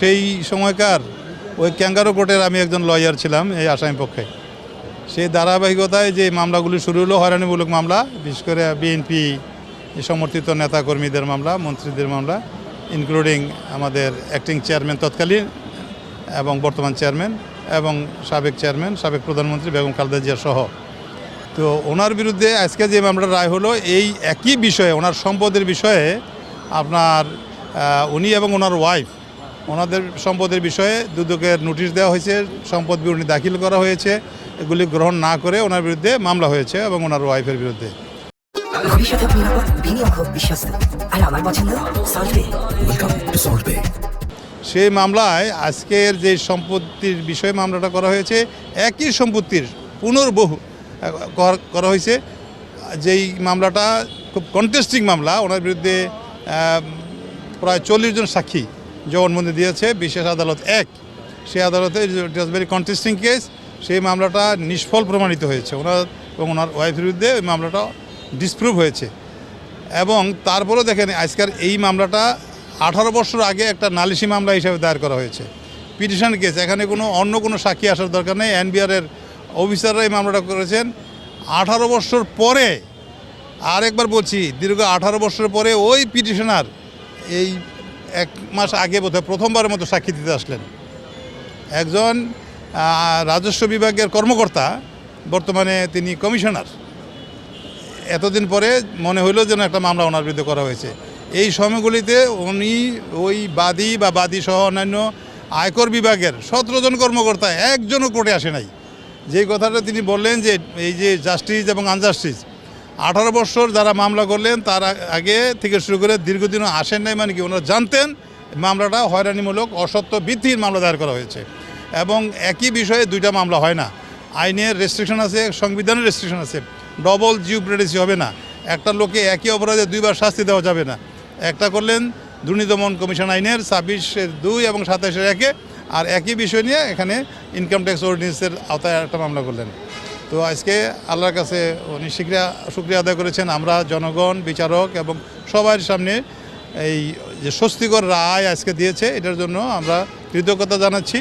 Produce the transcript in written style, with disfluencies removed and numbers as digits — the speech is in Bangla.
সেই সময়কার ওই ক্যাঙ্গারো কোর্টের আমি একজন লয়ার ছিলাম এই আসামি পক্ষে। সেই ধারাবাহিকতায় যে মামলাগুলি শুরু হলো, হয়রানিমূলক মামলা, বিশেষ করে বিএনপি সমর্থিত নেতাকর্মীদের মামলা, মন্ত্রীদের মামলা, ইনক্লুডিং আমাদের অ্যাক্টিং চেয়ারম্যান তৎকালীন এবং বর্তমান চেয়ারম্যান এবং সাবেক চেয়ারম্যান, সাবেক প্রধানমন্ত্রী বেগম খালেদা জিয়া সহ। তো ওনার বিরুদ্ধে আজকে যে মামলার রায় হলো, এই একই বিষয়ে, ওনার সম্পদের বিষয়ে আপনার উনি এবং ওনার ওয়াইফ, ওনাদের সম্পদের বিষয়ে দুদকের নোটিশ দেওয়া হয়েছে, সম্পদ বিবরণী দাখিল করা হয়েছে। এগুলি গ্রহণ না করে ওনার বিরুদ্ধে মামলা হয়েছে এবং ওনার ওয়াইফের বিরুদ্ধে। সেই মামলায় আজকের যে সম্পত্তির বিষয়ে মামলাটা করা হয়েছে, একই সম্পত্তির পুনর্বহু করা হয়েছে। যেই মামলাটা খুব কন্টেস্টিং মামলা, ওনার বিরুদ্ধে প্রায় 40 জন সাক্ষী জবানবন্দি দিয়েছে বিশেষ আদালত 1। সেই আদালতে ইট ওয়াজ ভেরি কন্টেস্টিং কেস। সেই মামলাটা নিষ্ফল প্রমাণিত হয়েছে। ওনার এবং ওনার ওয়াইফের বিরুদ্ধে ওই মামলাটা ডিসপ্রুভ হয়েছে। এবং তারপরেও দেখেন, আজকের এই মামলাটা 18 বছর আগে একটা নালিশি মামলা হিসাবে দায়ের করা হয়েছে, পিটিশন কেস। এখানে অন্য কোনো সাক্ষী আসার দরকার নেই। এনবিআরের অফিসাররা এই মামলাটা করেছেন 18 বছর পরে। আরেকবার বলছি, দীর্ঘ 18 বছর পরে ওই পিটিশনার এই 1 মাস আগে বোধহয় প্রথমবারের মতো সাক্ষী দিতে আসলেন। একজন রাজস্ব বিভাগের কর্মকর্তা, বর্তমানে তিনি কমিশনার। এতদিন পরে মনে হইল যেন একটা মামলা ওনার বিরুদ্ধে করা হয়েছে। এই সময়গুলিতে উনি ওই বাদী বা বাদী সহ অন্যান্য আয়কর বিভাগের 17 জন কর্মকর্তা একজনও কোর্টে আসে নাই। যেই কথাটা তিনি বললেন যে এই যে জাস্টিস এবং আনজাস্টিস, 18 বছর যারা মামলা করলেন তার আগে থেকে শুরু করে দীর্ঘদিনও আসেন নাই। মানে কি, ওনারা জানতেন মামলাটা হয়রানিমূলক, অসত্য ভিত্তির মামলা দায়ের করা হয়েছে। এবং একই বিষয়ে 2টা মামলা হয় না। আইনের রেস্ট্রিকশন আছে, সংবিধানের রেস্ট্রিকশন আছে। ডবল জিওপ্রেডেসি হবে না। একটা লোকে একই অপরাধে 2বার শাস্তি দেওয়া যাবে না। একটা করলেন দুর্নীতি দমন কমিশন আইনের 26(2) এবং 27(1)। আর একই বিষয় নিয়ে এখানে ইনকাম ট্যাক্স অর্ডিন্যান্সের আওতায় একটা মামলা করলেন। তো আজকে আল্লাহর কাছে উনি শুকরিয়া আদায় করেছেন। আমরা জনগণ, বিচারক এবং সবার সামনে এই যে স্বস্তিকর রায় আজকে দিয়েছে, এটার জন্য আমরা কৃতজ্ঞতা জানাচ্ছি।